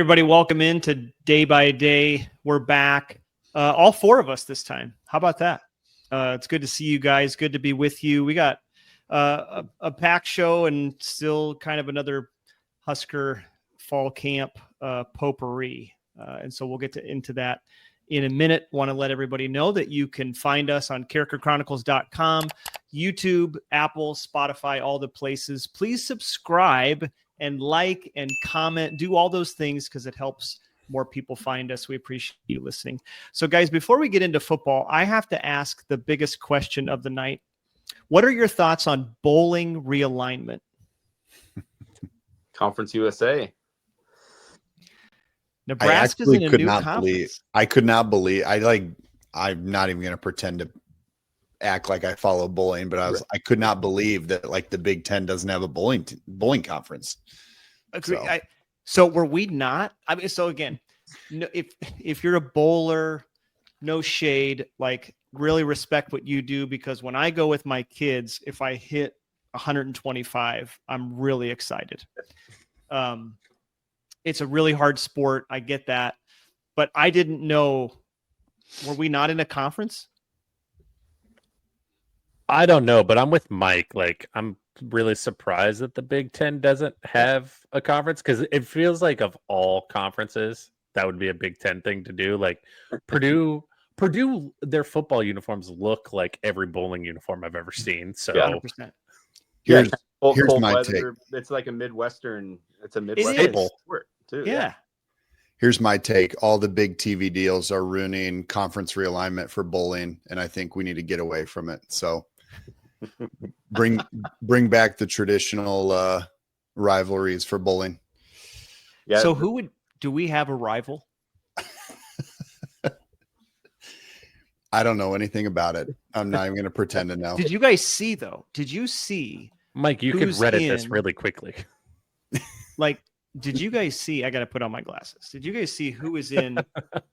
everybody. Welcome into Day by Day. We're back. All four of us this time. How about that? It's good to see you guys. Good to be with you. We got a packed show and still kind of another Husker fall camp potpourri. And so we'll get into that in a minute. Want to let everybody know that you can find us on characterchronicles.com, YouTube, Apple, Spotify, all the places. Please subscribe and like and comment. Do all those things because it helps more people find us. We appreciate you listening. So, guys, before we get into football, I have to ask the biggest question of the night. What are your thoughts on bowling realignment? Conference USA. Nebraska's in a new conference. I could not believe. I'm not even going to pretend to act like I follow bowling, but I could not believe that the Big Ten doesn't have a bowling conference. So were we not? I mean, so again, no, if you're a bowler, no shade, really respect what you do, because when I go with my kids, if I hit 125, I'm really excited. It's a really hard sport. I get that, but I didn't know. Were we not in a conference? I don't know, but I'm with Mike. I'm really surprised that the Big Ten doesn't have a conference, because it feels like of all conferences, that would be a Big Ten thing to do. Purdue, their football uniforms look like every bowling uniform I've ever seen. So 100%. Here's my weather, take. It's like a Midwestern. It's a It Midwestern is. sport too. Yeah. Here's my take. All the big TV deals are ruining conference realignment for bowling, and I think we need to get away from it. So bring back the traditional rivalries for bowling. Yeah. So do we have a rival? I don't know anything about it. I'm not even going to pretend to know. Did you guys see, though? Did you see? Mike, you could Reddit this really quickly. Did you guys see? I got to put on my glasses. Did you guys see who is in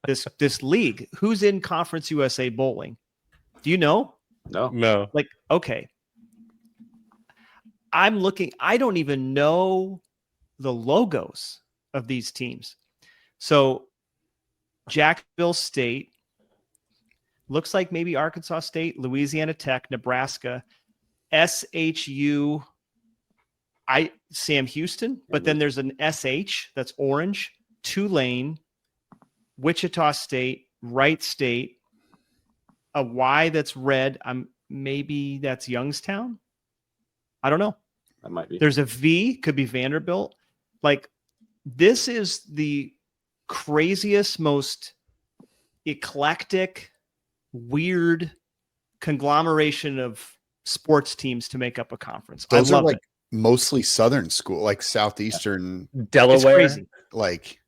this league? Who's in Conference USA bowling? Do you know? No. Okay. I'm looking. I don't even know the logos of these teams. So Jacksonville State, looks like maybe Arkansas State, Louisiana Tech, Nebraska, SHU, Sam Houston, but then there's an SH that's orange, Tulane, Wichita State, Wright State, a Y that's red. Maybe that's Youngstown. I don't know. That might be. There's a V, could be Vanderbilt. This is the craziest, most eclectic, weird conglomeration of sports teams to make up a conference. Those I love it. Mostly Southern school, Southeastern Delaware. It's crazy.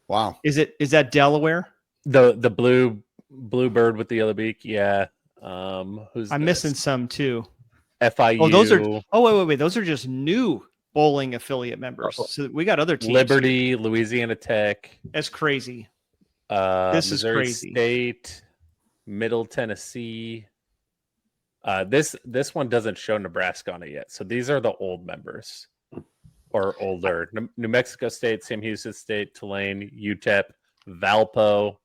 Wow. Is that Delaware? The blue bird with the yellow beak. Yeah. I'm missing some too. FIU. Wait. Those are just new bowling affiliate members. So we got other teams. Liberty, here. Louisiana Tech. That's crazy. This is Missouri crazy. State, Middle Tennessee. This one doesn't show Nebraska on it yet. So these are the old members or older. New Mexico State, Sam Houston State, Tulane, UTEP, Valpo,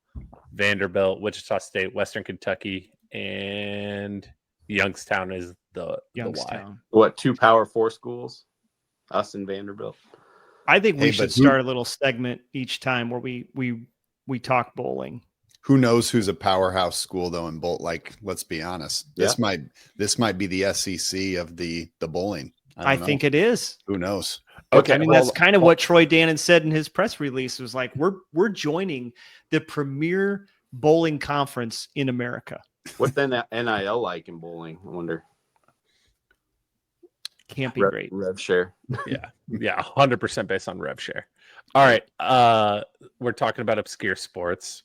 Vanderbilt, Wichita State, Western Kentucky, and Youngstown is the Y. What, 2 Power 4 schools? Us and Vanderbilt. I think we should start a little segment each time where we talk bowling. Who knows who's a powerhouse school though in bowl? Let's be honest. Yeah. This might be the SEC of the bowling. I think it is. Who knows? Okay, that's kind of what Troy Dannon said in his press release. It was we're joining the premier bowling conference in America. What's then that NIL like in bowling? I wonder. Can't be great. Rev share. Yeah, 100% based on rev share. All right, we're talking about obscure sports.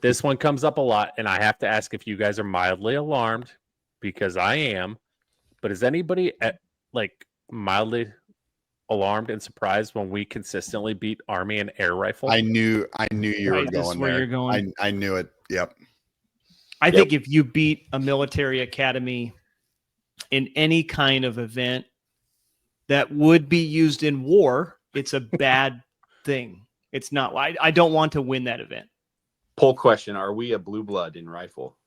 This one comes up a lot, and I have to ask if you guys are mildly alarmed, because I am. But is anybody mildly alarmed and surprised when we consistently beat Army and Air Rifle? I knew you were going where there. You're going. I knew it. Yep. I think if you beat a military academy in any kind of event that would be used in war, it's a bad thing. It's not. I don't want to win that event. Poll question: are we a blue blood in rifle?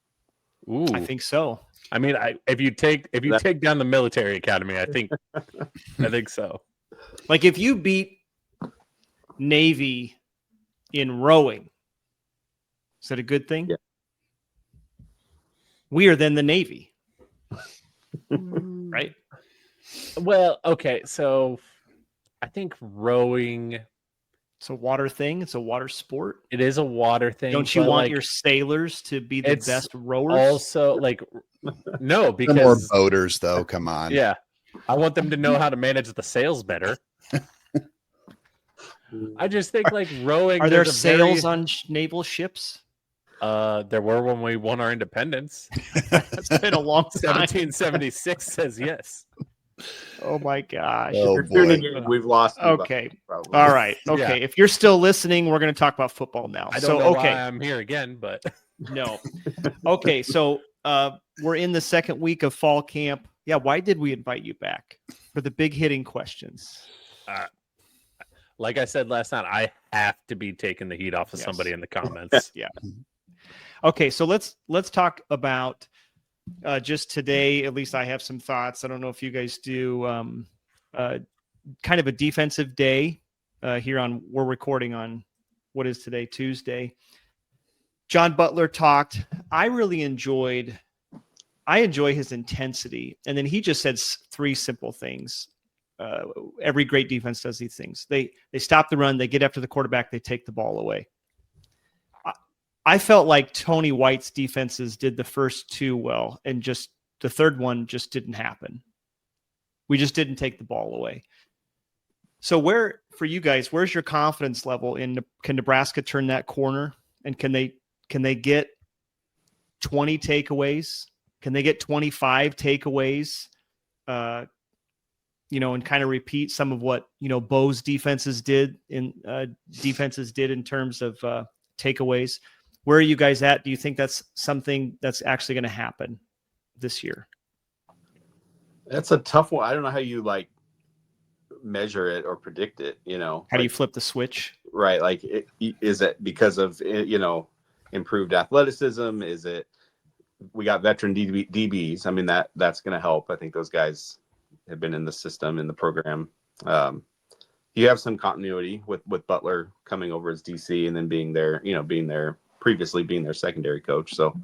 Ooh, I think so. I mean, if you take down the military academy, I think so. Like if you beat Navy in rowing, is that a good thing? Yeah. We are then the Navy, right? Well, okay, so I think rowing. It's a water thing. It's a water sport. It is a water thing. Don't you but, want like, your sailors to be the it's best rowers? Also, like, no, They're because more boaters, though. Come on. yeah, I want them to know how to manage the sails better. I just think like rowing. Are there there's a sails on naval ships? There were when we won our independence. It's been a long time. 1776 says yes. Oh my gosh. Oh, If you're tuning boy. in, we've lost. you by- Okay. probably. All right. Okay. Yeah. If you're still listening, we're going to talk about football now. I don't know okay. why I'm here again, but No. Okay. So we're in the second week of fall camp. Yeah. Why did we invite you back? For the big hitting questions. like I said last night, I have to be taking the heat off of Yes. somebody in the comments. Yeah. Okay. So let's talk about just today. At least I have some thoughts. I don't know if you guys do kind of a defensive day here we're recording on what is today, Tuesday. John Butler talked. I enjoy his intensity. And then he just said three simple things. Every great defense does these things. They stop the run, they get after the quarterback, they take the ball away. I felt like Tony White's defenses did the first two well, and just the third one just didn't happen. We just didn't take the ball away. So for you guys, where's your confidence level can Nebraska turn that corner? And can they get 20 takeaways? Can they get 25 takeaways? And kind of repeat some of what, Bo's defenses did in terms of takeaways. Where are you guys at? Do you think that's something that's actually going to happen this year? That's a tough one. I don't know how you measure it or predict it. How do you flip the switch? Right. Like, is it because of improved athleticism? Is it we got veteran DBs? I mean, that's going to help. I think those guys have been in the system, in the program. You have some continuity with Butler coming over as DC and then being previously being their secondary coach. So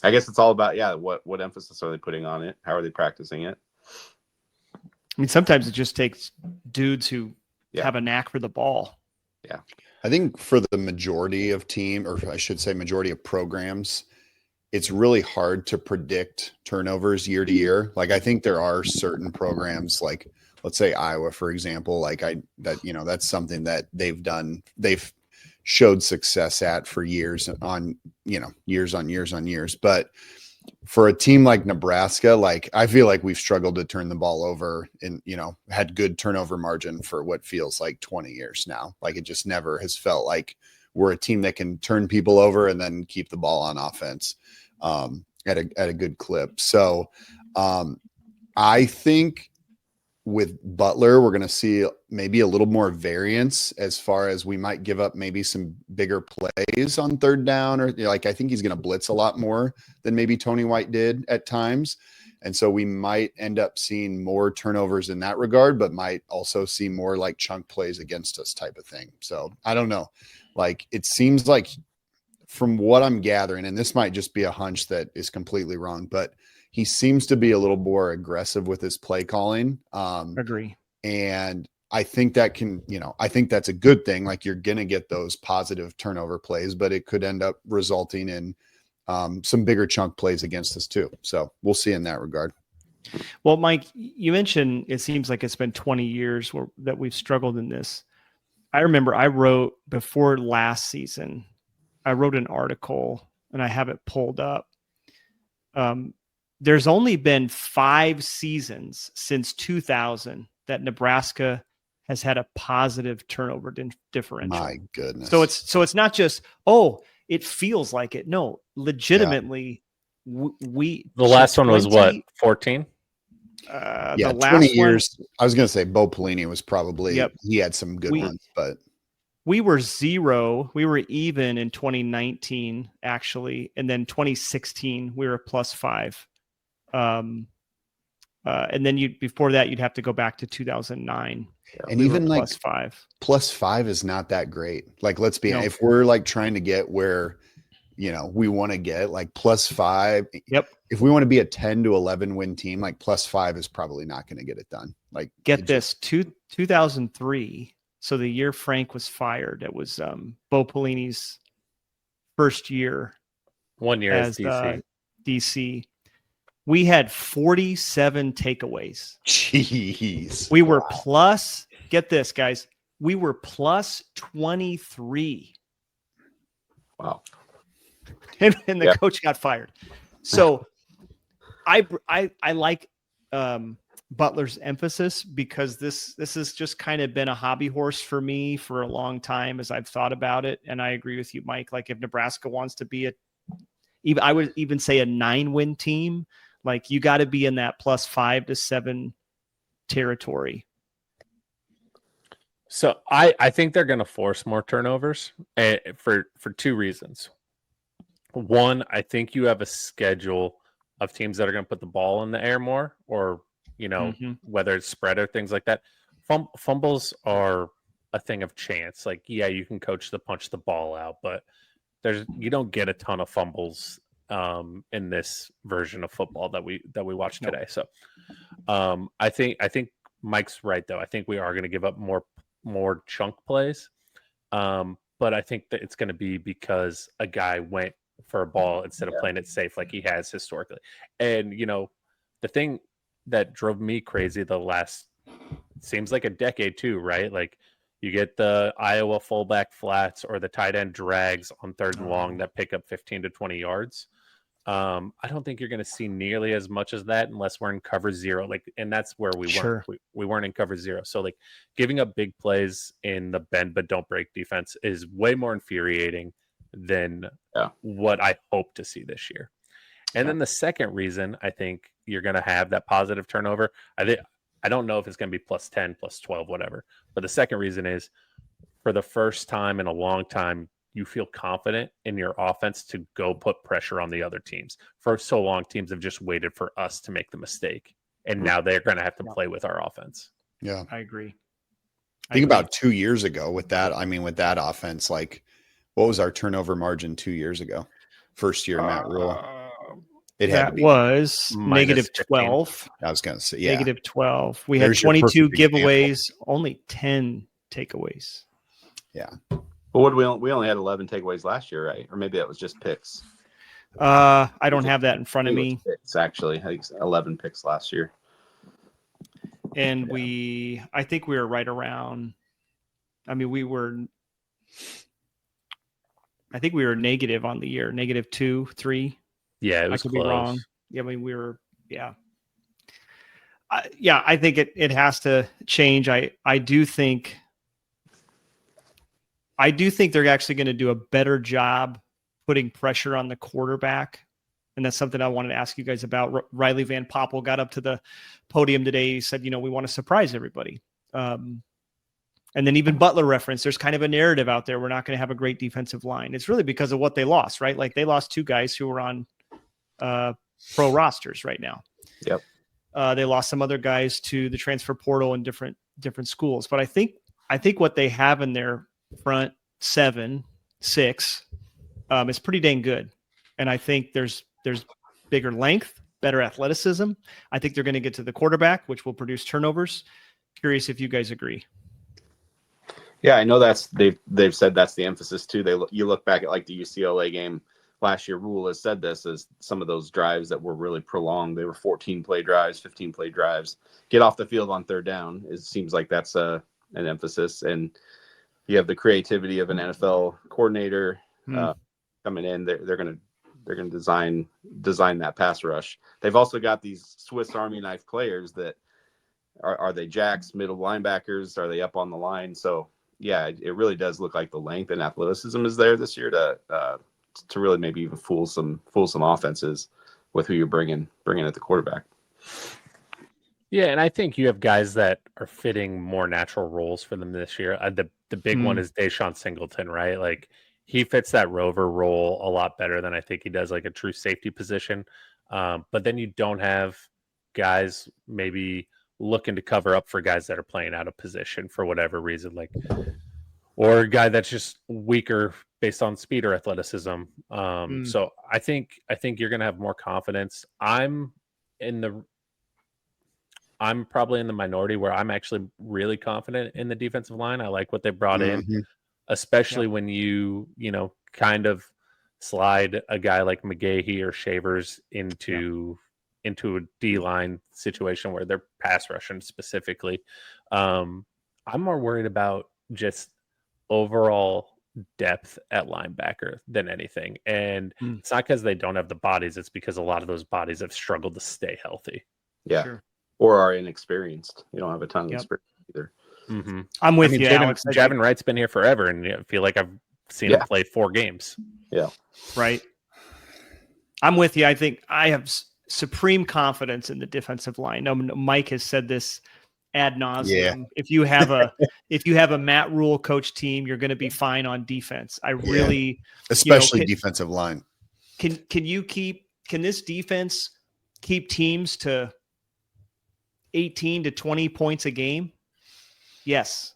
I guess it's all about, what emphasis are they putting on it? How are they practicing it? I mean, sometimes it just takes dudes who have a knack for the ball. Yeah. I think for the majority of majority of programs, it's really hard to predict turnovers year to year. Like, I think there are certain programs, like let's say Iowa, for example, that's something that they've showed success at for years on years. But for a team like Nebraska, I feel like we've struggled to turn the ball over and, had good turnover margin for what feels like 20 years now. Like, it just never has felt like we're a team that can turn people over and then keep the ball on offense at a good clip. So I think with Butler, we're going to see maybe a little more variance as far as we might give up maybe some bigger plays on third down, or I think he's going to blitz a lot more than maybe Tony White did at times. And so we might end up seeing more turnovers in that regard, but might also see more like chunk plays against us type of thing. So I don't know. It seems like from what I'm gathering, and this might just be a hunch that is completely wrong, but he seems to be a little more aggressive with his play calling. Agree. And I think that I think that's a good thing. Like, you're going to get those positive turnover plays, but it could end up resulting in some bigger chunk plays against us too. So we'll see in that regard. Well, Mike, you mentioned it seems like it's been 20 years that we've struggled in this. I remember I wrote before last season, I wrote an article and I have it pulled up. There's only been 5 seasons since 2000 that Nebraska has had a positive turnover differential. My goodness. So it's not just, it feels like it. No, legitimately, the last one was what, 14? The last 20 years. I was going to say Bo Pelini was probably, Yep. he had some good ones, but We were 0. We were even in 2019, actually. And then 2016, we were +5. And then before that, you'd have to go back to 2009. And we even were like +5. +5 is not that great. Like, let's be, No. if we're like trying to get where, we want to get like +5. Yep. If we want to be a 10 to 11 win team, like +5 is probably not going to get it done. Like, Get this, 2003. So the year Frank was fired, it was Bo Pelini's first year 1 year as DC. DC. We had 47 takeaways. Jeez. We were plus, get this, guys, we were +23. Wow. And the coach got fired. So I like Butler's emphasis, because this has just kind of been a hobby horse for me for a long time as I've thought about it. And I agree with you, Mike. Like, if Nebraska wants to be I would even say a 9-win team, like, you got to be in that +5 to 7 territory. So I think they're going to force more turnovers for 2 reasons. One, I think you have a schedule of teams that are going to put the ball in the air more, or whether it's spread or things like that. Fumbles are a thing of chance. Like, yeah, you can coach to punch the ball out, but you don't get a ton of fumbles in this version of football that we watch today. So I think Mike's right, though. I think we are going to give up more chunk plays, but I think that it's going to be because a guy went for a ball instead of playing it safe like he has historically. And the thing that drove me crazy the last, seems like a decade too, right? Like, you get the Iowa fullback flats or the tight end drags on 3rd and long that pick up 15 to 20 yards. I don't think you're going to see nearly as much as that unless we're in cover 0. Like, and that's where we weren't. We weren't in cover 0. So, like, giving up big plays in the bend but don't break defense is way more infuriating than what I hope to see this year. And then the second reason I think you're going to have that positive turnover, I don't know if it's going to be +10, +12, whatever. But the second reason is, for the first time in a long time, you feel confident in your offense to go put pressure on the other teams. For so long, teams have just waited for us to make the mistake, and now they're going to have to play with our offense. Yeah, I agree. Think about 2 years ago with that. I mean, with that offense, like, what was our turnover margin 2 years ago? First year, Matt Rule. That was -12. I was going to say, -12. We had 22 giveaways, only 10 takeaways. Yeah. Well, we only had 11 takeaways last year, right? Or maybe that was just picks. I don't have that in front of me. It's actually, I think, 11 picks last year. And I think we were right around. I think we were negative on the year, -2, -3. Yeah, it was I could close. be wrong. Yeah, I mean, we were, I think it has to change. I do think they're actually going to do a better job putting pressure on the quarterback. And that's something I wanted to ask you guys about. Riley Van Poppel got up to the podium today. He said, we want to surprise everybody. And then even Butler referenced, there's kind of a narrative out there. We're not going to have a great defensive line. It's really because of what they lost, right? Like, they lost 2 guys who were on pro rosters right now. Yep. They lost some other guys to the transfer portal in different schools. But I think what they have in their front 7, 6 is pretty dang good. And I think there's bigger length, better athleticism. I think they're going to get to the quarterback, which will produce turnovers. Curious if you guys agree. Yeah, I know they've said that's the emphasis too. You look back at like the UCLA game last year. Rule has said this as some of those drives that were really prolonged. They were 14-play drives, 15-play drives. Get off the field on 3rd down. It seems like that's an emphasis. And you have the creativity of an NFL coordinator coming in. They're going to design that pass rush. They've also got these Swiss Army knife players that are they jacks, middle linebackers? Are they up on the line? So yeah, it really does look like the length and athleticism is there this year to really maybe even fool some offenses with who you're bringing at the quarterback. Yeah, and I think you have guys that are fitting more natural roles for them this year. the big one is Deshaun Singleton, right? Like he fits that rover role a lot better than I think he does like a true safety position. But then you don't have guys maybe looking to cover up for guys that are playing out of position for whatever reason, like, or a guy that's just weaker based on speed or athleticism. So I think you're going to have more confidence. I'm probably in the minority where I'm actually really confident in the defensive line. I like what they brought in, especially when you kind of slide a guy like McGahee or Shavers into a D-line situation where they're pass rushing specifically. I'm more worried about just overall depth at linebacker than anything. And it's not because they don't have the bodies. It's because a lot of those bodies have struggled to stay healthy. Yeah. Sure. Or are inexperienced. You don't have a ton of experience either. I'm with you, Alex. Javin Wright's been here forever, and I feel like I've seen him play 4 games. Yeah. Right. I'm with you. I think I have supreme confidence in the defensive line. Mike has said this ad nauseum. Yeah. If you have a Matt Rule coach team, you're going to be fine on defense. Especially defensive line. Can this defense keep teams to 18 to 20 points a game? Yes.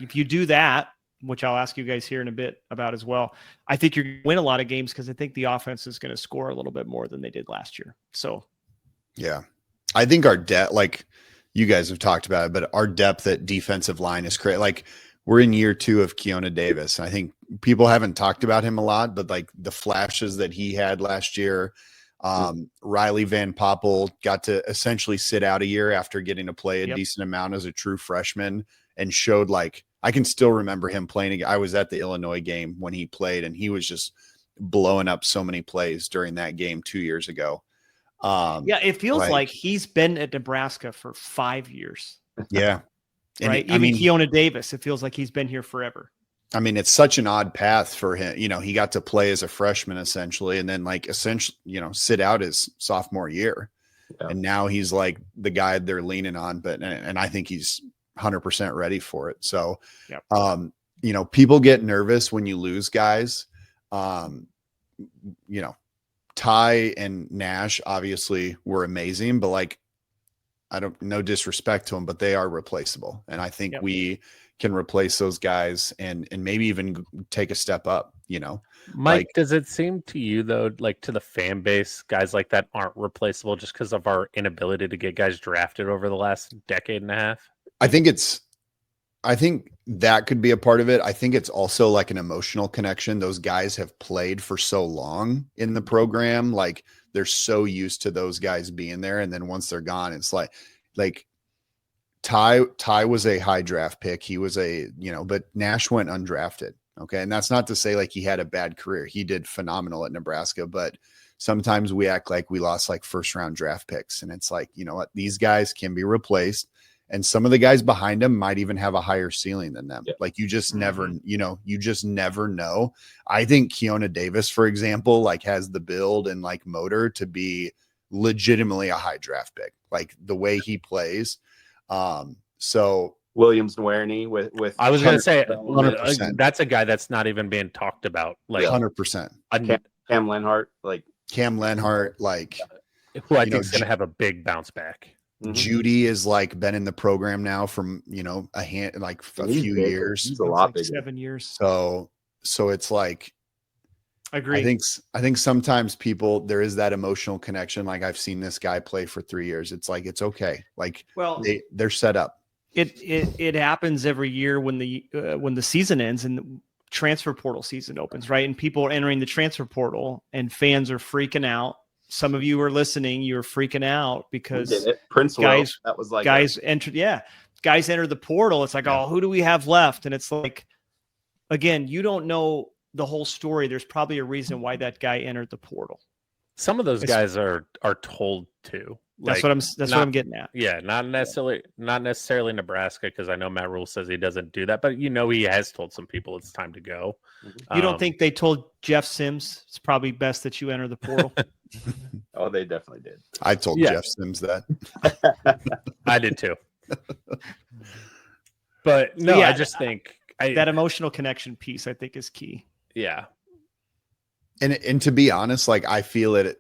If you do that, which I'll ask you guys here in a bit about as well, I think you're going to win a lot of games because I think the offense is going to score a little bit more than they did last year. So, yeah, I think our depth, like you guys have talked about it, but our depth at defensive line is great. Like we're in year 2 of Keona Davis. I think people haven't talked about him a lot, but like the flashes that he had last year, Riley Van Poppel got to essentially sit out a year after getting to play a decent amount as a true freshman and showed like, I can still remember him playing. I was at the Illinois game when he played and he was just blowing up so many plays during that game 2 years ago. It feels like he's been at Nebraska for 5 years. Yeah. Right. Even Keona Davis, it feels like he's been here forever. I mean, it's such an odd path for him. He got to play as a freshman essentially, and then sit out his sophomore year. Yeah. And now he's like the guy they're leaning on, and I think he's 100% ready for it. So, people get nervous when you lose guys. Ty and Nash obviously were amazing, but like, no disrespect to them, but they are replaceable. And I think we can replace those guys and maybe even take a step up, Mike, does it seem to you though, like to the fan base, guys like that aren't replaceable just because of our inability to get guys drafted over the last decade and a half? I think that could be a part of it. I think it's also like an emotional connection. Those guys have played for so long in the program. Like they're so used to those guys being there. And then once they're gone, it's like Ty was a high draft pick. He was but Nash went undrafted. Okay. And that's not to say like he had a bad career. He did phenomenal at Nebraska, but sometimes we act like we lost like 1st round draft picks. And it's like, you know what, these guys can be replaced. And some of the guys behind them might even have a higher ceiling than them. Yep. Like you just never know. I think Keona Davis, for example, like has the build and like motor to be legitimately a high draft pick, like the way he plays. So Williams Nwerny with I was going to say 100%. That's a guy that's not even being talked about. Like 100%. Cam Lenhart, who I think is going to have a big bounce back. Judy is like been in the program now from a few years. He's a lot bigger. 7 years. So it's like, agree. I think sometimes there is that emotional connection. Like I've seen this guy play for 3 years. It's like, it's okay. Like they're set up. It happens every year when the season ends and the transfer portal season opens, right? And people are entering the transfer portal and fans are freaking out. Some of you are listening, you're freaking out because guys, that was like guys enter the portal. It's like, oh, who do we have left? And it's like, again, you don't know the whole story. There's probably a reason why that guy entered the portal. Some of those guys are told to. That's what I'm getting at. Yeah, not necessarily Nebraska, because I know Matt Rule says he doesn't do that, but he has told some people it's time to go. You don't think they told Jeff Sims it's probably best that you enter the portal? Oh, they definitely did. I told Jeff Sims that. I did too. But no, I just think that emotional connection piece, I think, is key. Yeah. And to be honest, like I feel it,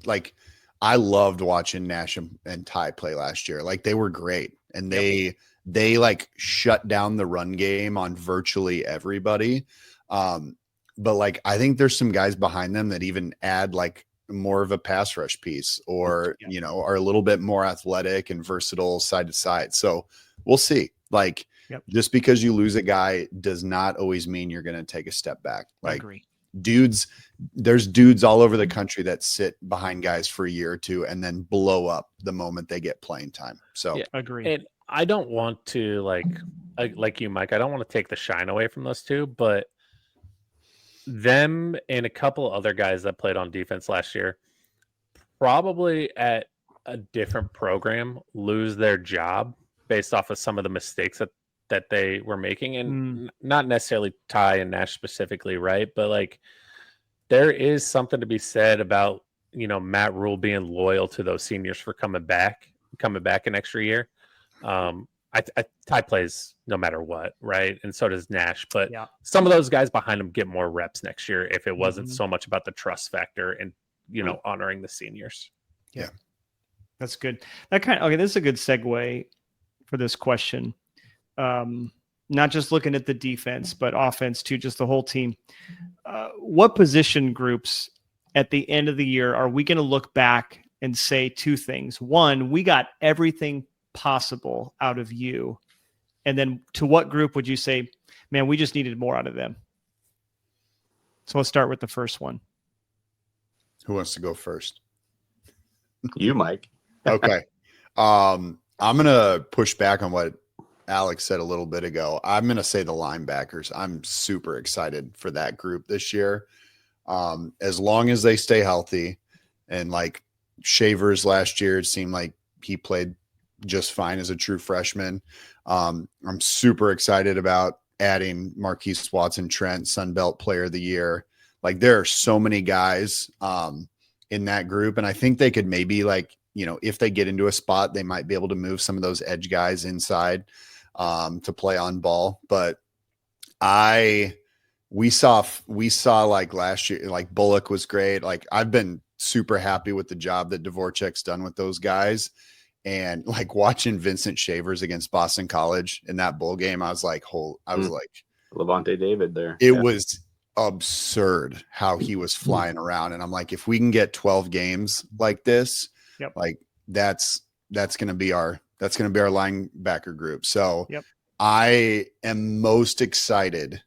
like I loved watching Nash and Ty play last year. Like they were great, and they like shut down the run game on virtually everybody. But like I think there's some guys behind them that even add like more of a pass rush piece, or are a little bit more athletic and versatile side to side. So we'll see. Like just because you lose a guy does not always mean you're going to take a step back. Like, I agree. There's dudes all over the country that sit behind guys for a year or two and then blow up the moment they get playing time. So agree. And I don't want to like you, Mike, I don't want to take the shine away from those two, but them and a couple other guys that played on defense last year probably at a different program lose their job based off of some of the mistakes that they were making, and not necessarily Ty and Nash specifically, right? But like there is something to be said about, Matt Rule being loyal to those seniors for coming back an extra year. Ty plays no matter what, right? And so does Nash. But some of those guys behind him get more reps next year if it wasn't so much about the trust factor and, honoring the seniors. Yeah. That's good. Okay, this is a good segue for this question. Not just looking at the defense, but offense too, just the whole team. What position groups at the end of the year are we going to look back and say two things? One, we got everything possible out of you. And then to what group would you say, man, we just needed more out of them? So let's start with the first one. Who wants to go first? You, Mike. Okay. I'm going to push back on what Alex said a little bit ago. I'm going to say the linebackers. I'm super excited for that group this year. As long as they stay healthy, and like Shavers last year, it seemed like he played just fine as a true freshman. I'm super excited about adding Marquise Watson-Trent, Sun Belt Player of the Year. Like there are so many guys in that group, and I think they could maybe if they get into a spot, they might be able to move some of those edge guys inside to play on ball. But we saw like last year, like Bullock was great. Like I've been super happy with the job that Dvorak's done with those guys. And like watching Vincent Shavers against Boston College in that bowl game, I was like, Levante David there. It was absurd how he was flying around. And I'm like, if we can get 12 games like this, like that's going to be our linebacker group. So I am most excited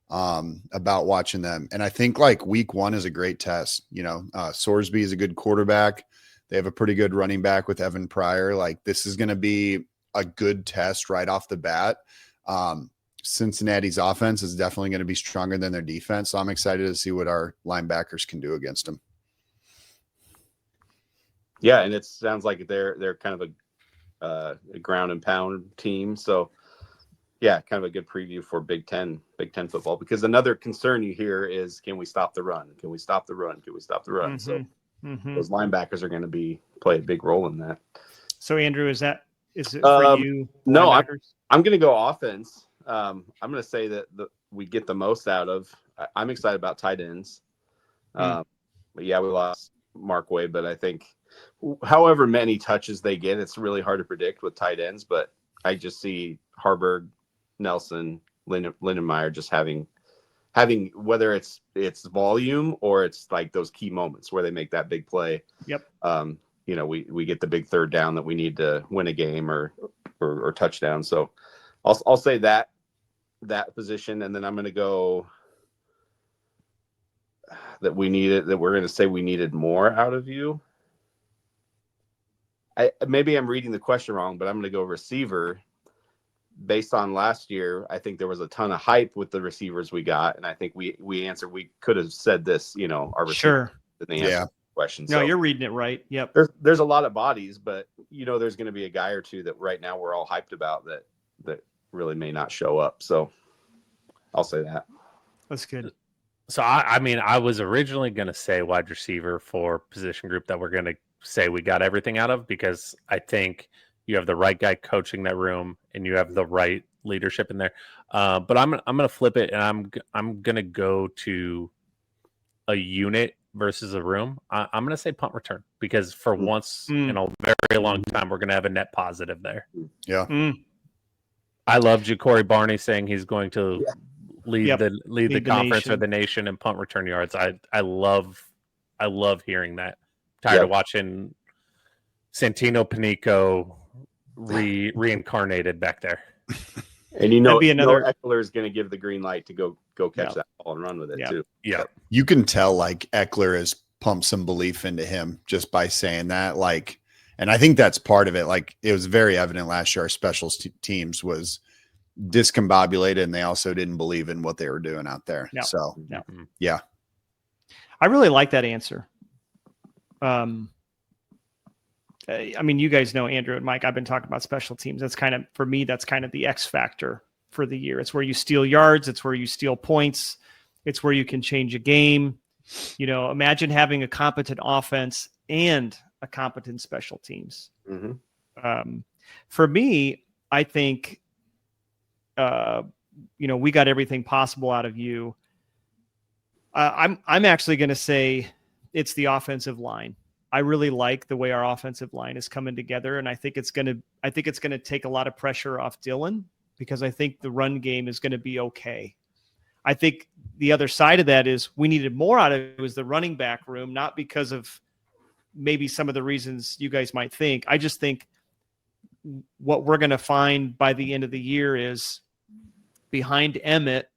about watching them. And I think like week 1 is a great test. Sorsby is a good quarterback. They have a pretty good running back with Evan Pryor. Like this is going to be a good test right off the bat. Cincinnati's offense is definitely going to be stronger than their defense. So I'm excited to see what our linebackers can do against them. Yeah. And it sounds like they're kind of a ground and pound team. So yeah, kind of a good preview for Big Ten football, because another concern you hear is, can we stop the run? Can we stop the run? Can we stop the run? So those linebackers are going to play a big role in that. So Andrew, is it for you? No, I'm going to go offense. I'm going to say that we get the most out of. I'm excited about tight ends. But yeah, we lost Mark Way, but I think however many touches they get, it's really hard to predict with tight ends. But I just see Harburg, Nelson, Lindenmeyer just having whether it's volume or it's like those key moments where they make that big play. We get the big third down that we need to win a game or touchdown. So I'll say that position, and then I'm going to go that we're going to say we needed more out of you. Maybe I'm reading the question wrong, but I'm going to go receiver. Based on last year, I think there was a ton of hype with the receivers we got, and I think we answered. We could have said this, our receiver question. No, you're reading it right. Yep. There's a lot of bodies, but there's going to be a guy or two that right now we're all hyped about that really may not show up. So I'll say that. That's good. So I was originally going to say wide receiver for position group that we're going to say we got everything out of, because I think you have the right guy coaching that room and you have the right leadership in there. But I'm gonna flip it, and I'm gonna go to a unit versus a room. I'm gonna say punt return because for once in a very long time we're gonna have a net positive there. Yeah. I love Ja'Cory Barney saying he's going to lead the conference or nation. the nation in punt return yards. I love hearing that. Tired of watching Santino Panico reincarnated back there. And That'd be another- Eckler is going to give the green light to go catch that ball and run with it too. Yeah. You can tell like Eckler has pumped some belief into him just by saying that. Like, and I think that's part of it. Like, it was very evident last year our special teams was discombobulated, and they also didn't believe in what they were doing out there. No. So No. Yeah. I really like that answer. I mean, you guys know Andrew and Mike. I've been talking about special teams. That's kind of, for me, that's kind of the X factor for the year. It's where you steal yards. It's where you steal points. It's where you can change a game. You know, imagine having a competent offense and a competent special teams. For me, I think, we got everything possible out of you. I'm actually going to say it's the offensive line. I really like the way our offensive line is coming together, and I think it's going to take a lot of pressure off Dylan because I think the run game is going to be okay. I think the other side of that is we needed more out of it was the running back room, not because of maybe some of the reasons you guys might think. I just think what we're going to find by the end of the year is behind Emmett.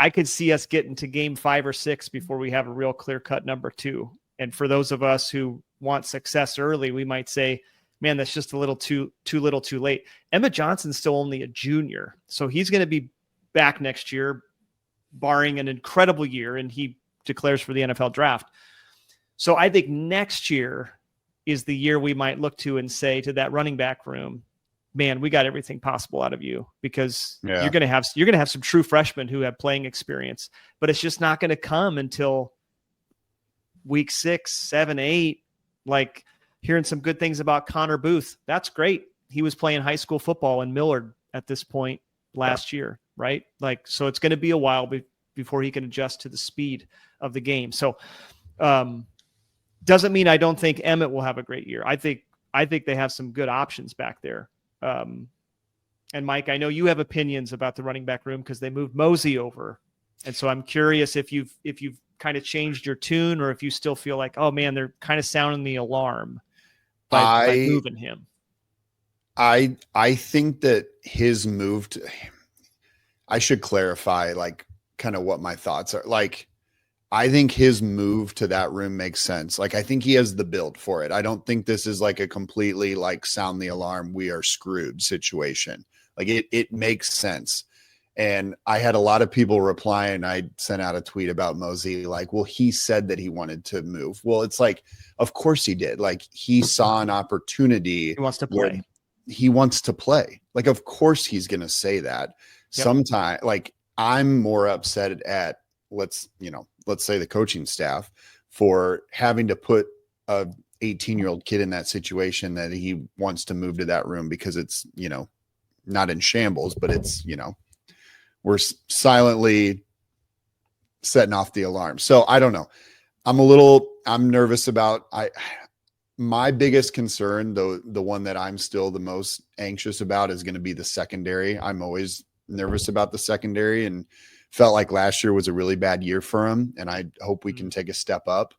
I could see us getting to game 5 or 6 before we have a real clear-cut number 2. And for those of us who want success early, we might say, man, that's just a little too little too late. Emmett Johnson's still only a junior, so he's going to be back next year, barring an incredible year, and he declares for the NFL draft. So I think next year is the year we might look to and say to that running back room, man, we got everything possible out of you because you're going to have some true freshmen who have playing experience, but it's just not going to come until week 6, 7, 8. Like hearing some good things about Connor Booth. That's great. He was playing high school football in Millard at this point last year, right? Like, so it's going to be a while before he can adjust to the speed of the game. So, doesn't mean I don't think Emmett will have a great year. I think they have some good options back there. And Mike, I know you have opinions about the running back room because they moved Mosey over. And so I'm curious if you've kind of changed your tune or if you still feel like, oh man, they're kind of sounding the alarm by moving him. I think that his move I should clarify like kind of what my thoughts are. Like, I think his move to that room makes sense. Like, I think he has the build for it. I don't think this is like a completely like sound the alarm, we are screwed situation. Like it makes sense. And I had a lot of people reply, and I sent out a tweet about Mosey, like, well, he said that he wanted to move. Well, it's like, of course he did. Like, he saw an opportunity. He wants to play. He wants to play. Like, of course he's going to say that. Yep. Sometime, like, I'm more upset at, let's say the coaching staff for having to put a 18-year-old kid in that situation that he wants to move to that room because it's, not in shambles, but it's, we're silently setting off the alarm. So I don't know. I'm nervous about, my biggest concern, though, the one that I'm still the most anxious about is going to be the secondary. I'm always nervous about the secondary and felt like last year was a really bad year for him. And I hope we can take a step up.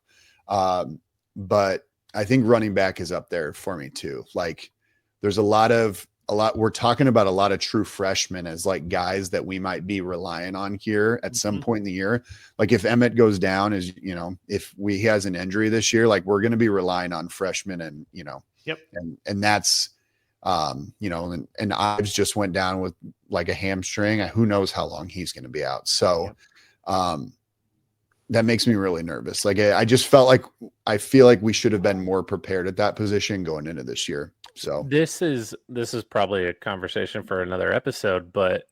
But I think running back is up there for me too. Like, there's we're talking about a lot of true freshmen as like guys that we might be relying on here at some point in the year. Like, if Emmett goes down, if he has an injury this year, like, we're going to be relying on freshmen and, and that's, and Ives just went down with like a hamstring. Who knows how long he's going to be out. So, that makes me really nervous. Like, I just I feel like we should have been more prepared at that position going into this year. So this is probably a conversation for another episode, but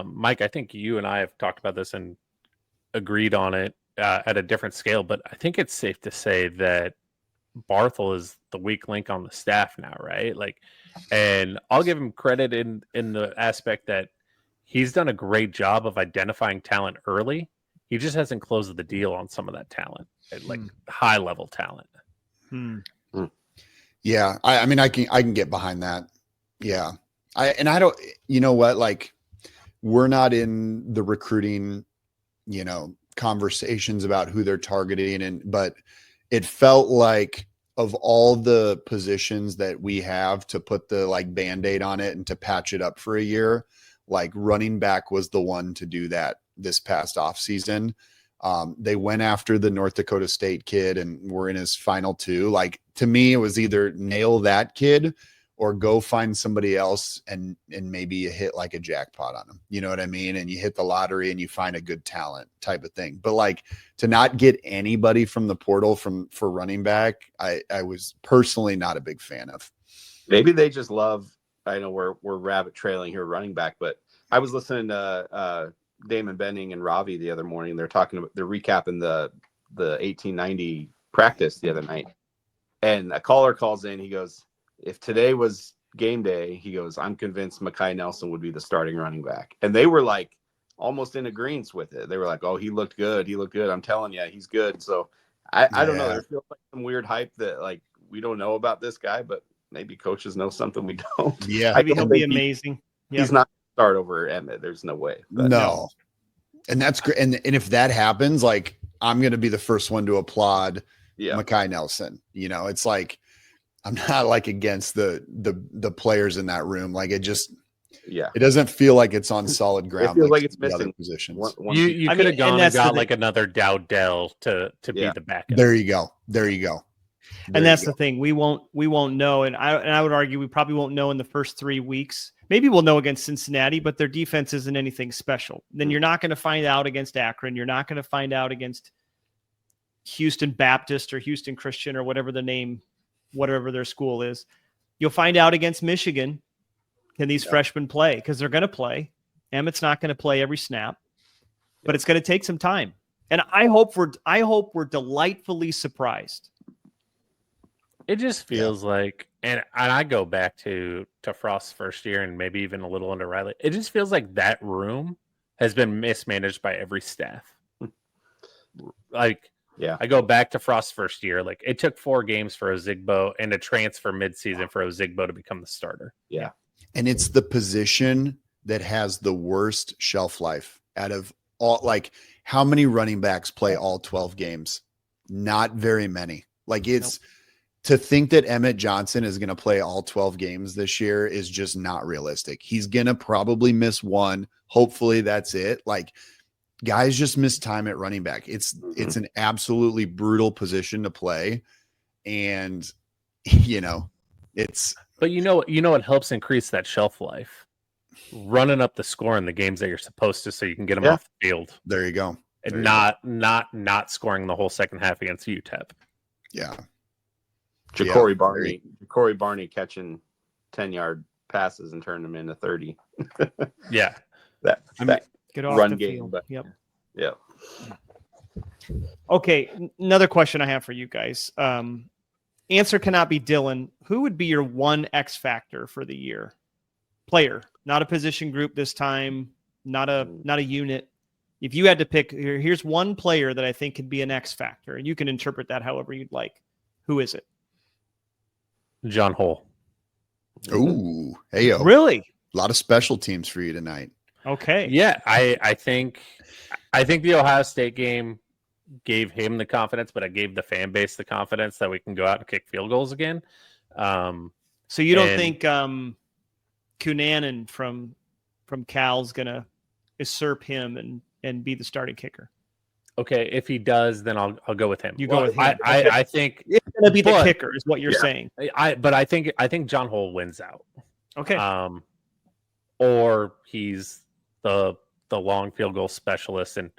Mike, I think you and I have talked about this and agreed on it at a different scale, but I think it's safe to say that Barthel is the weak link on the staff now, right? Like, And I'll give him credit in the aspect that he's done a great job of identifying talent early. He just hasn't closed the deal on some of that talent, like high level talent. Yeah, I mean, I can get behind that. Yeah, I don't. You know what? Like, we're not in the recruiting, conversations about who they're targeting, but it felt like of all the positions that we have to put the like Band-Aid on it and to patch it up for a year, like running back was the one to do that this past off season. They went after the North Dakota State kid and we're in his final 2. Like, to me, it was either nail that kid or go find somebody else and maybe you hit like a jackpot on them. You know what I mean? And you hit the lottery and you find a good talent type of thing. But like, to not get anybody from the portal for running back, I was personally not a big fan of. Maybe they just love, I know we're rabbit trailing here running back, but I was listening to Damon Benning and Ravi the other morning. They're recapping the 1890 practice the other night. And a caller calls in. He goes, if today was game day, he goes, I'm convinced Mekhi Nelson would be the starting running back. And they were like almost in agreement with it. They were like, oh, he looked good. I'm telling you, he's good. So I don't know. There feels like some weird hype that like we don't know about this guy, but maybe coaches know something we don't. Yeah. Maybe he'll be amazing. He's not start over Emmett. There's no way. But no. And that's great. And if that happens, like, I'm going to be the first one to applaud Mekhi Nelson. It's like, I'm not like against the players in that room. Like, it doesn't feel like it's on solid ground. It feels like it's missing positions. You could have gone and got like another Dowdell to be the backup. There you go. And that's the thing. We won't know. And I would argue we probably won't know in the first 3 weeks. Maybe we'll know against Cincinnati, but their defense isn't anything special. Then you're not going to find out against Akron. You're not going to find out against Houston Baptist or Houston Christian or whatever their school is. You'll find out against Michigan. Can these freshmen play? Because they're going to play. Emmett's not going to play every snap, but it's going to take some time. And I hope we're delightfully surprised. It just feels like, and I go back to Frost's first year and maybe even a little under Riley. It just feels like that room has been mismanaged by every staff. Like, I go back to Frost's first year. Like, it took 4 games for Ozigbo and a transfer midseason for Ozigbo to become the starter. Yeah. And it's the position that has the worst shelf life out of all. Like, how many running backs play all 12 games? Not very many. Like, it's to think that Emmett Johnson is going to play all 12 games this year is just not realistic. He's going to probably miss 1. Hopefully that's it. Like, guys just miss time at running back. It's an absolutely brutal position to play. And, but what helps increase that shelf life? Running up the score in the games that you're supposed to, so you can get them off the field. There you go. And not scoring the whole second half against UTEP. Yeah. Ja'Cory Barney catching 10-yard passes and turning them into 30. Yeah. That get off run the game. field. But, yeah. Okay. Another question I have for you guys. Answer cannot be Dylan. Who would be your one X factor for the year? Player, not a position group this time, not a unit. If you had to pick, here's one player that I think could be an X factor, and you can interpret that however you'd like. Who is it? John Hole. Ooh, heyo. Really? A lot of special teams for you tonight. Okay. Yeah, I think the Ohio State game gave him the confidence, but I gave the fan base the confidence that we can go out and kick field goals again. So you don't think Cunanan from Cal's gonna usurp him and be the starting kicker? Okay, if he does, then I'll go with him. You go with him. I think it's going to be the kicker, is what you're saying. But I think John Hole wins out. Okay. Or he's the long field goal specialist, and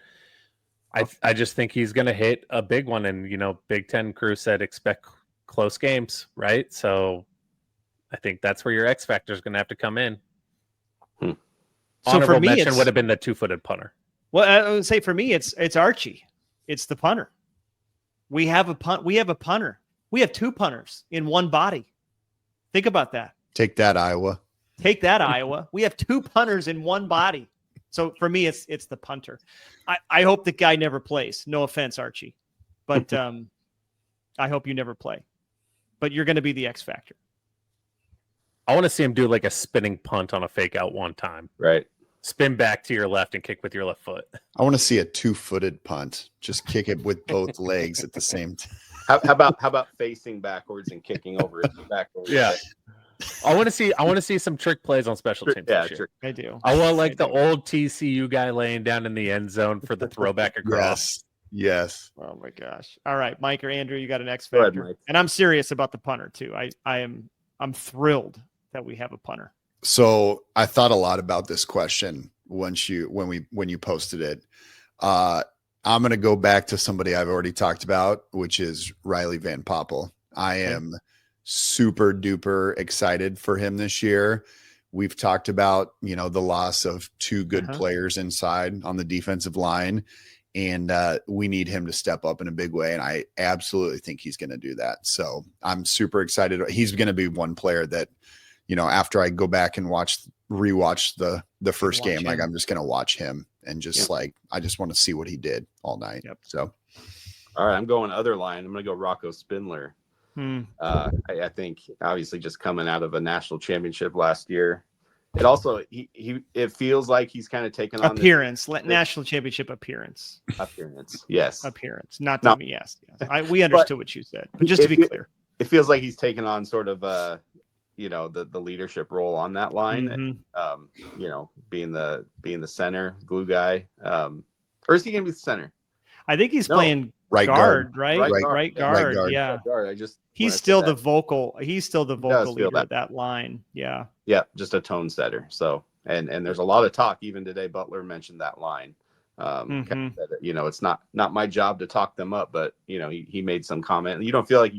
I just think he's going to hit a big one. And Big Ten crew said expect close games, right? So I think that's where your X factor is going to have to come in. So Honorable for me, mention would have been the 2-footed punter. Well, I would say for me, it's Archie. It's the punter. We have a punter. We have 2 punters in one body. Think about that. Take that, Iowa. Take that, Iowa. We have 2 punters in one body. So for me, it's the punter. I hope the guy never plays. No offense, Archie. But I hope you never play. But you're going to be the X factor. I want to see him do like a spinning punt on a fake out one time. Right. Spin back to your left and kick with your left foot. I want to see a 2-footed punt. Just kick it with both legs at the same time. How about facing backwards and kicking over his back? Yeah. I want to see some trick plays on special teams. Yeah, this year. trick. I do. I want like the old TCU guy laying down in the end zone for the throwback across. Yes. Oh my gosh. All right, Mike or Andrew, you got an X Go ahead, factor. Mike. And I'm serious about the punter too. I'm thrilled that we have a punter. So I thought a lot about this question when you posted it. I'm going to go back to somebody I've already talked about, which is Riley Van Poppel. I am super duper excited for him this year. We've talked about, the loss of 2 good players inside on the defensive line, and we need him to step up in a big way. And I absolutely think he's going to do that. So I'm super excited. He's going to be one player that, after I go back and rewatch the first game, like I'm just going to watch him and just I just want to see what he did all night. Yep. So, all right, I'm going other line. I'm going to go Rocco Spindler. I think obviously just coming out of a national championship last year, it also it feels like he's kind of taken on appearance, national championship appearance. Yes, appearance. Not to me. Yes. We understood what you said, but just to be clear, it feels like he's taken on sort of the leadership role on that line. Being the center glue guy, or is he going to be the center? I think he's playing right guard, right? Right guard. Yeah. He's still the vocal leader of that line. Yeah. Yeah. Just a tone setter. So, and there's a lot of talk even today. Butler mentioned that line. It's not my job to talk them up, but he made some comment. You don't feel like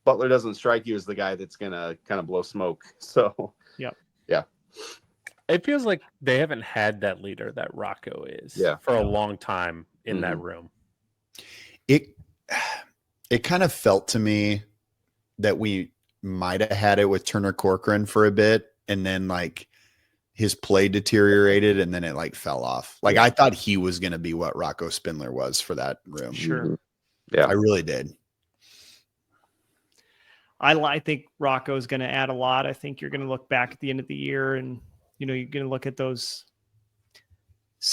Butler doesn't strike you as the guy that's going to kind of blow smoke. So, yeah. It feels like they haven't had that leader that Rocco is for a long time in that room. It kind of felt to me that we might have had it with Turner Corcoran for a bit, and then like his play deteriorated, and then it fell off. Like I thought he was going to be what Rocco Spindler was for that room. Sure. Yeah, I really did. I think Rocco is going to add a lot. I think you're going to look back at the end of the year and, you're going to look at those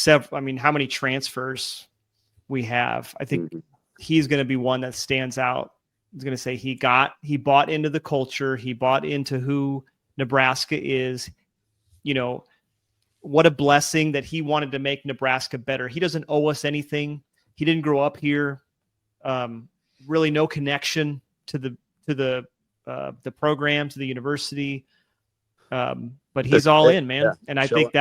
how many transfers we have. I think he's going to be one that stands out. He's going to say he bought into the culture. He bought into who Nebraska is. What a blessing that he wanted to make Nebraska better. He doesn't owe us anything. He didn't grow up here. Really no connection to the program, to the university. But he's all in, man. And I think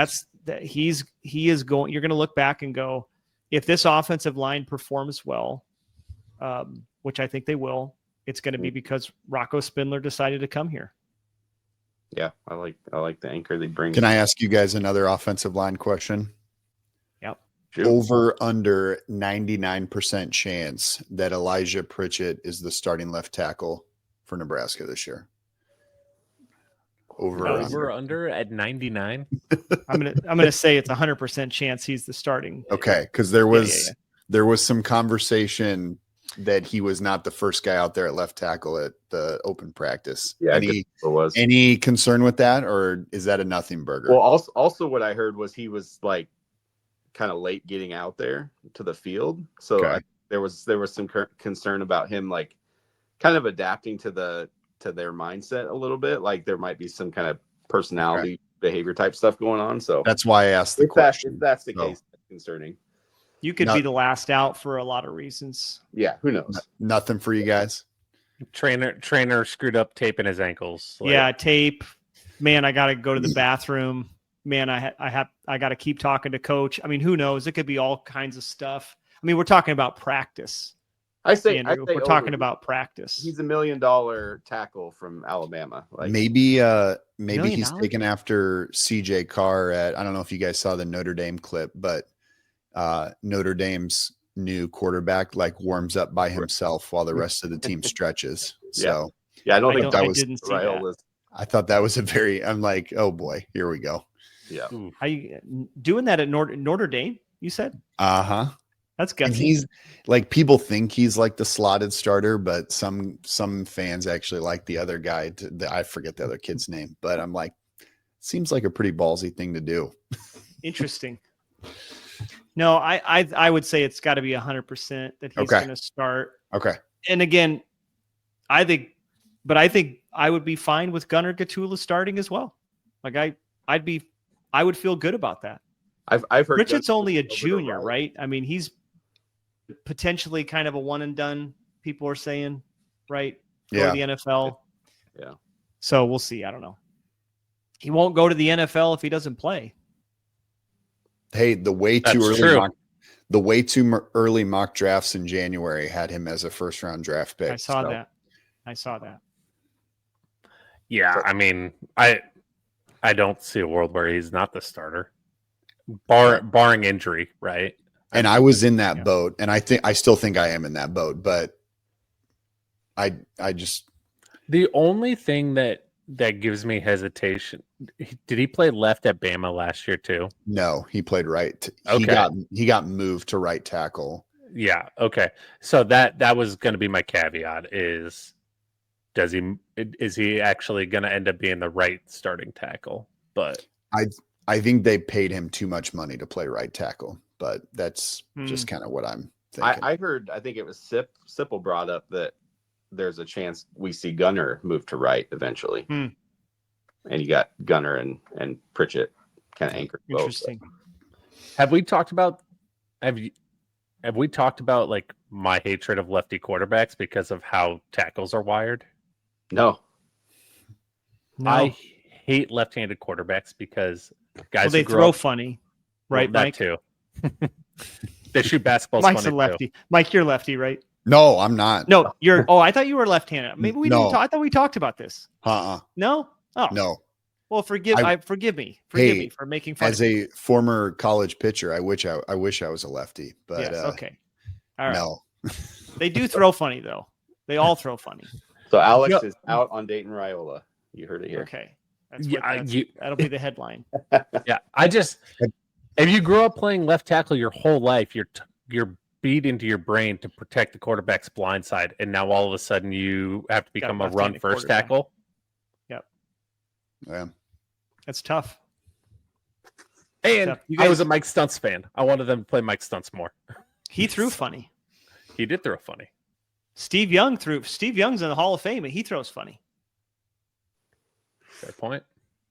he is going, you're going to look back and go, if this offensive line performs well, which I think they will, it's going to be because Rocco Spindler decided to come here. Yeah. I like the anchor they bring. Can I ask you guys another offensive line question? Yep. Sure. Over under 99% chance that Elijah Pritchett is the starting left tackle for Nebraska this year. Over under at 99. I'm gonna say it's 100% chance he's the starting. Okay, because there was some conversation that he was not the first guy out there at left tackle at the open practice. Yeah, any concern with that, or is that a nothing burger? Well, also what I heard was he was like kind of late getting out there to the field, so there was some concern about him like kind of adapting to their mindset a little bit. Like there might be some kind of personality behavior type stuff going on. So that's why I asked the question. If that's the case, that's concerning. You could be the last out for a lot of reasons. Yeah, who knows? Nothing for you guys. Trainer screwed up taping his ankles. Tape. Man, I got to go to the bathroom. Man, I got to keep talking to coach. I mean, who knows? It could be all kinds of stuff. I mean, we're talking about practice. Andrew, we're talking about practice. He's $1 million tackle from Alabama. Like maybe he's taken after CJ Carr at, I don't know if you guys saw the Notre Dame clip, but Notre Dame's new quarterback warms up by himself while the rest of the team stretches. So I don't think I didn't see that. I thought that was I'm like, oh boy, here we go. Yeah. How you doing that at Notre Dame? You said. Uh-huh. That's And gutsy. he's like, people think he's like the slotted starter, but some fans actually like the other guy. I forget the other kid's name, but I'm like, seems like a pretty ballsy thing to do. Interesting. No, I would say it's got to be 100% that he's going to start. Okay. And again, I think I would be fine with Gunnar Gatula starting as well. Like I would feel good about that. I've heard Pritchett's only a over to junior, right? I mean, he's potentially kind of a one and done. People are saying, right? Go to the NFL. Yeah. So we'll see. I don't know. He won't go to the NFL if he doesn't play. Hey, the way too early mock drafts in January had him as a first round draft pick. I saw that. Yeah, I mean, I don't see a world where he's not the starter, barring injury, right? And I was in that boat, and I still think I am in that boat, but I just, the only thing that gives me hesitation. Did he play left at Bama last year too? No, he played right. Okay. He got moved to right tackle. Yeah. Okay. So that was going to be my caveat is he actually going to end up being the right starting tackle? But I think they paid him too much money to play right tackle, but that's just kind of what I'm thinking. I heard, I think it was Sipple brought up that there's a chance we see Gunnar move to right eventually. And you got Gunnar and Pritchett kind of anchored both. Interesting. Have we talked about like my hatred of lefty quarterbacks because of how tackles are wired? No. I hate left-handed quarterbacks because guys they throw funny, right? Well, Mike? that too. They shoot basketballs. Mike's funny a lefty. too. Mike, you're lefty, right? No, I'm not. No, you're. Oh, I thought you were left-handed. Maybe we didn't talk. I thought we talked about this. No. Oh no. Well, forgive me for making fun. As a former college pitcher, I wish I was a lefty. But yes, okay. All right. No. They do throw funny though. They all throw funny. So Alex is out on Dylan Raiola. You heard it here. Okay. That'll be the headline. Yeah, if you grew up playing left tackle your whole life, you're beat into your brain to protect the quarterback's blind side, and now all of a sudden you have to become a run first tackle. Yep. Yeah. That's tough. And I was a Mike Stunts fan. I wanted them to play Mike Stunts more. He threw funny. He did throw funny. Steve Young's in the Hall of Fame, and he throws funny. Fair point.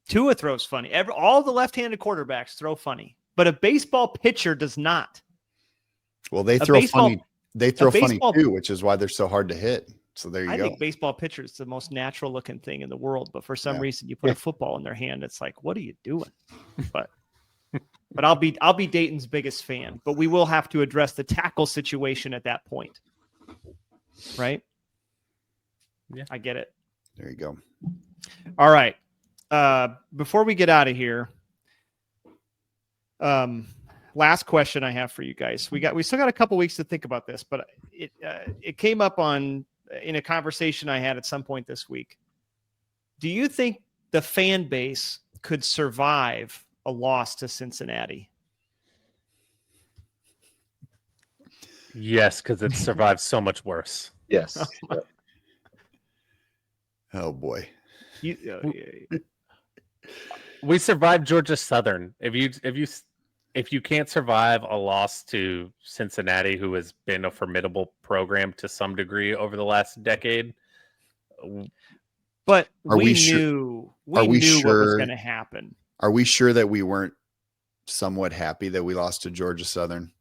Tua throws funny. All the left-handed quarterbacks throw funny, but a baseball pitcher does not. Well, they throw funny. They throw funny too, which is why they're so hard to hit. So there you go. I think baseball pitcher is the most natural-looking thing in the world, but for some reason, you put a football in their hand, it's like, what are you doing? But I'll be Dayton's biggest fan. But we will have to address the tackle situation at that point, right? Yeah, I get it. There you go. All right. Before we get out of here, last question I have for you guys. We still got a couple weeks to think about this, but it came up in a conversation I had at some point this week. Do you think the fan base could survive a loss to Cincinnati? Yes, because it survived so much worse. Yes. Oh boy. We survived Georgia Southern. If you can't survive a loss to Cincinnati, who has been a formidable program to some degree over the last decade, but we knew what was going to happen. Are we sure that we weren't somewhat happy that we lost to Georgia Southern?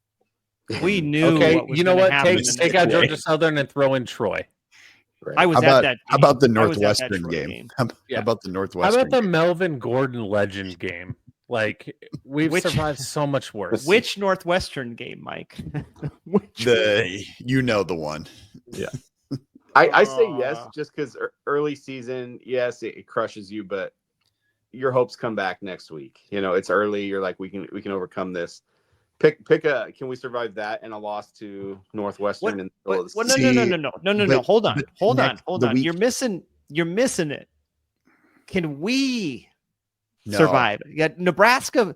We knew. Okay, what was you know what? happen Take out Georgia Southern and throw in Troy. Right. I was at that game. How about the Northwestern game? How about the Northwestern? How about the Melvin Gordon Legend game? Like, we've survived so much worse. Which Northwestern game, Mike? You know the one. Yeah. I say yes, just because early season, yes, it crushes you, but your hopes come back next week. You know, it's early. You're like, we can overcome this. Pick can we survive that and a loss to Northwestern? No. Hold on. You're missing it. Can we No. survive? Yeah, Nebraska's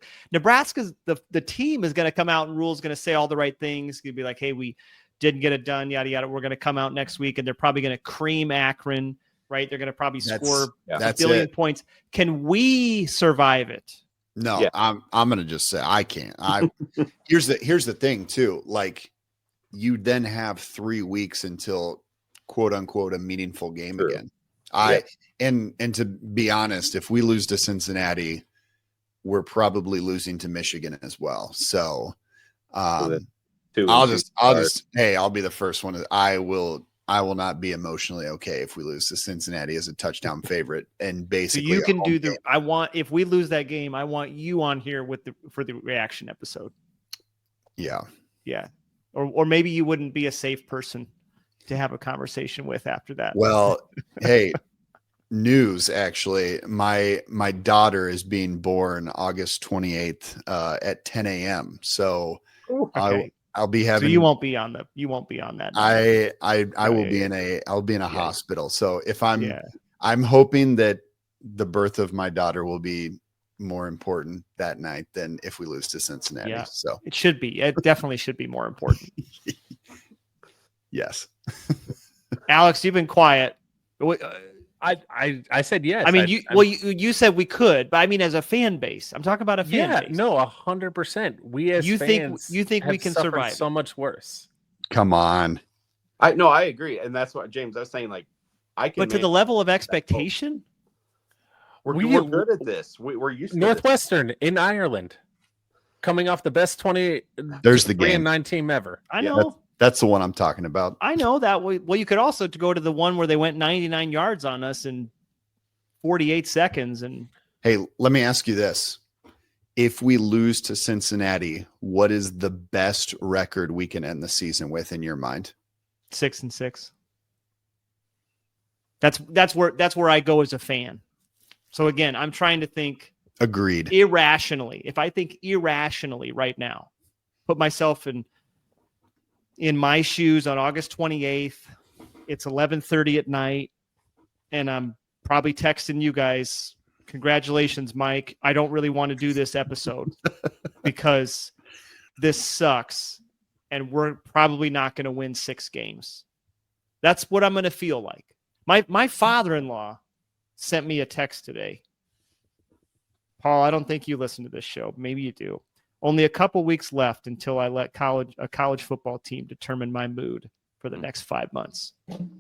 the team is going to come out and Rule's going to say all the right things. Going to be like, hey, we didn't get it done, yada yada. We're going to come out next week and they're probably going to cream Akron, right? They're going to probably score a billion points. Can we survive it? No, Yeah. I'm going to just say I can't. Here's the thing too. Like, you then have 3 weeks until quote unquote a meaningful game again. And to be honest, if we lose to Cincinnati, we're probably losing to Michigan as well. So I'll be the first one. I will not be emotionally okay if we lose to Cincinnati as a touchdown favorite. And basically, so you can do if we lose that game, I want you on here for the reaction episode. Yeah. Yeah. Or maybe you wouldn't be a safe person to have a conversation with after that. Well, hey, news, actually, my daughter is being born August 28th at 10 a.m. So okay. I'll be having. So you won't be on that. I'll be in a hospital. So if I'm hoping that the birth of my daughter will be more important that night than if we lose to Cincinnati. Yeah. So it should be. It definitely should be more important. Yes. Alex, you've been quiet. I said yes. I mean, you said we could, but I mean, as a fan base, I'm talking about a fan base. No, 100%. We as fans, you think we can survive so much worse. Come on. I agree, and that's what James I was saying. Like, but to the level of expectation, we're good at this. We're used to Northwestern in Ireland, coming off the best 20. There's the game 9 team ever. I know. That's the one I'm talking about. I know that. Well, you could also go to the one where they went 99 yards on us in 48 seconds. And hey, let me ask you this. If we lose to Cincinnati, what is the best record we can end the season with in your mind? 6-6. That's where I go as a fan. So again, I'm trying to think Agreed. Irrationally. If I think irrationally right now, put myself in my shoes on August 28th, it's 11:30 at night, and I'm probably texting you guys, congratulations, Mike. I don't really want to do this episode because this sucks, and we're probably not going to win 6 games. That's what I'm going to feel like. My father-in-law sent me a text today. Paul, I don't think you listen to this show. Maybe you do. Only a couple weeks left until I let a college football team determine my mood for the next 5 months. And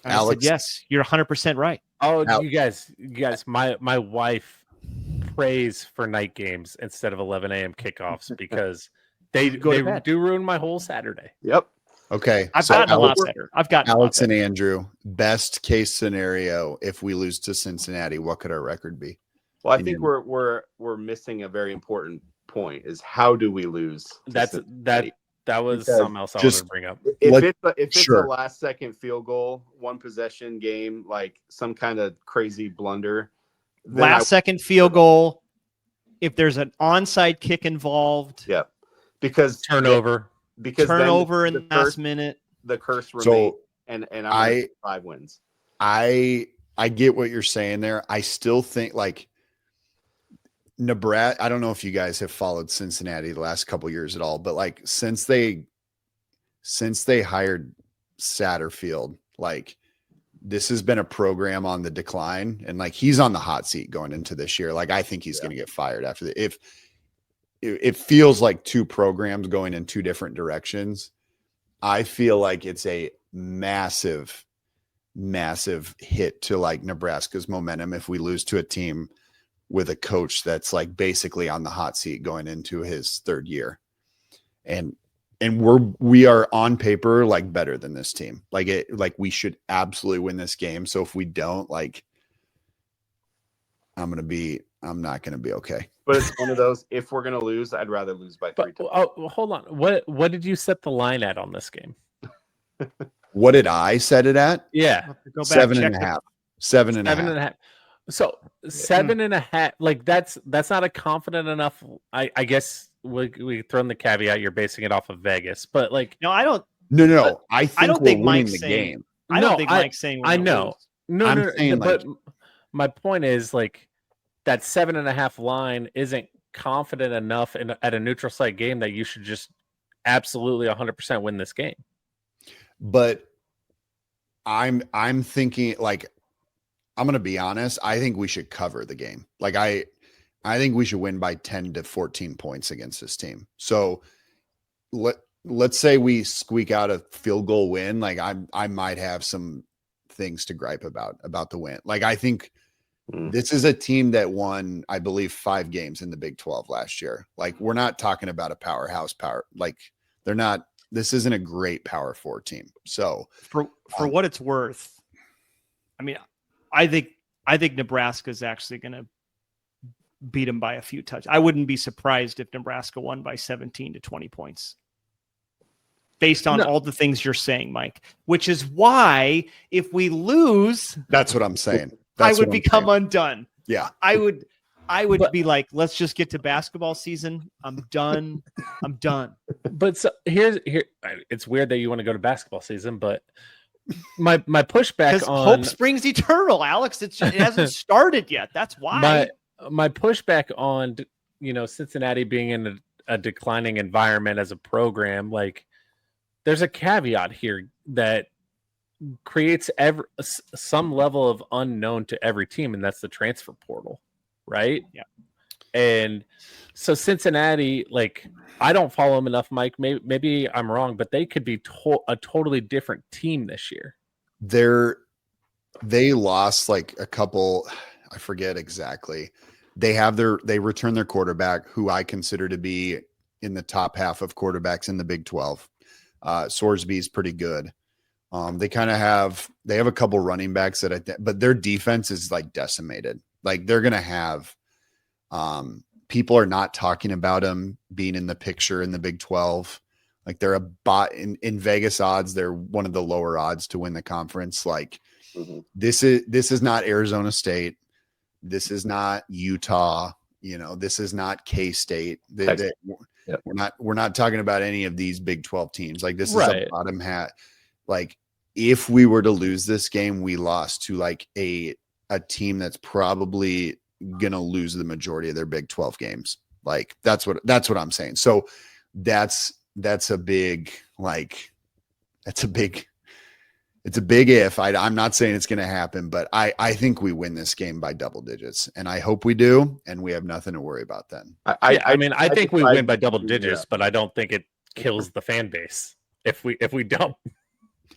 Alex, I said, yes, you're 100% right. Oh, you guys, my wife prays for night games instead of 11 a.m. kickoffs because they do ruin my whole Saturday. Yep. Okay. I've gotten a lot better. Alex and Andrew, best case scenario, if we lose to Cincinnati, what could our record be? Well, I think we're missing a very important point is how do we lose? That was something else I wanted to bring up. If it's a last second field goal, 1 possession game, like some kind of crazy blunder. Last second field goal. If there's an onside kick involved. Yeah. Because turnover in the last minute. The curse remains and I'm 5 wins. I get what you're saying there. I still think like Nebraska, I don't know if you guys have followed Cincinnati the last couple years at all, but like since they hired Satterfield, like this has been a program on the decline, and like he's on the hot seat going into this year. Like I think he's going to get fired after if it feels like 2 programs going in 2 different directions. I feel like it's a massive hit to like Nebraska's momentum if we lose to a team with a coach that's like basically on the hot seat going into his 3rd year. And we are on paper like better than this team. Like we should absolutely win this game. So if we don't, like I'm not going to be okay. But it's one of those, if we're going to lose, I'd rather lose by 3 times. Oh, hold on. What did you set the line at on this game? What did I set it at? Yeah. 7.5. 7.5. So 7.5, like that's not a confident enough. I guess we throw in the caveat you're basing it off of Vegas, but like no, I don't. No. I don't think Mike's the game. I don't think Mike's saying. I know. No. But my point is like that 7.5 line isn't confident enough at a neutral site game that you should just absolutely 100% win this game. But I'm thinking, like, I'm going to be honest. I think we should cover the game. Like I think we should win by 10 to 14 points against this team. So let's say we squeak out a field goal win. Like I might have some things to gripe about the win. Like I think this is a team that won, I believe, 5 games in the Big 12 last year. Like we're not talking about a powerhouse like they're not. This isn't a great Power 4 team. So for what it's worth, I mean, I think Nebraska is actually going to beat them by a few touchdowns. I wouldn't be surprised if Nebraska won by 17 to 20 points. Based on all the things you're saying, Mike, which is why if we lose, that's what I'm saying. I would become undone. Yeah. I would be like, let's just get to basketball season. I'm done. But so here, it's weird that you want to go to basketball season, but my pushback on hope springs eternal, Alex. It hasn't started yet. That's why my pushback on, Cincinnati being in a declining environment as a program, like there's a caveat here that creates some level of unknown to every team, and that's the transfer portal, right? Yeah. And so Cincinnati, like, I don't follow them enough, Mike. Maybe I'm wrong, but they could be a totally different team this year. They lost like a couple, I forget exactly. They returned their quarterback, who I consider to be in the top half of quarterbacks in the Big 12. Sorsby is pretty good. They have a couple running backs but their defense is like decimated. Like they're going to have, people are not talking about them being in the picture in the Big 12. Like they're a bot in Vegas odds. They're one of the lower odds to win the conference. Like this is not Arizona State. This is not Utah. This is not K-State. We're not talking about any of these Big 12 teams. Like this is a bottom hat. Like if we were to lose this game, we lost to like a team that's probably gonna lose the majority of their Big 12 games. Like that's what I'm saying. So that's a big, like, it's a big if. I'm not saying it's going to happen, but I think we win this game by double digits, and I hope we do, and we have nothing to worry about then. I think we win by double digits, but I don't think it kills the fan base if we don't.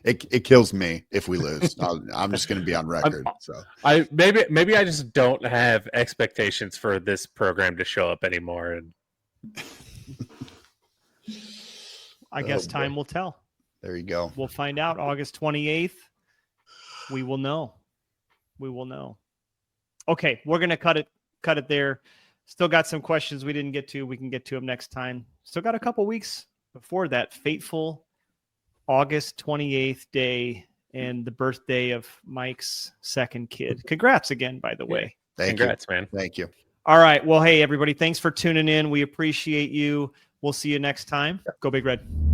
It kills me if we lose. I'm just going to be on record. So maybe I just don't have expectations for this program to show up anymore, and I guess time will tell. There you go. We'll find out August 28th. We will know. Okay, we're going to cut it there. Still got some questions we didn't get to. We can get to them next time. Still got a couple weeks before that fateful August 28th day and the birthday of Mike's second kid. Congrats again, by the way. Congrats, man. Thank you. All right. Well, hey, everybody, thanks for tuning in. We appreciate you. We'll see you next time. Go Big Red.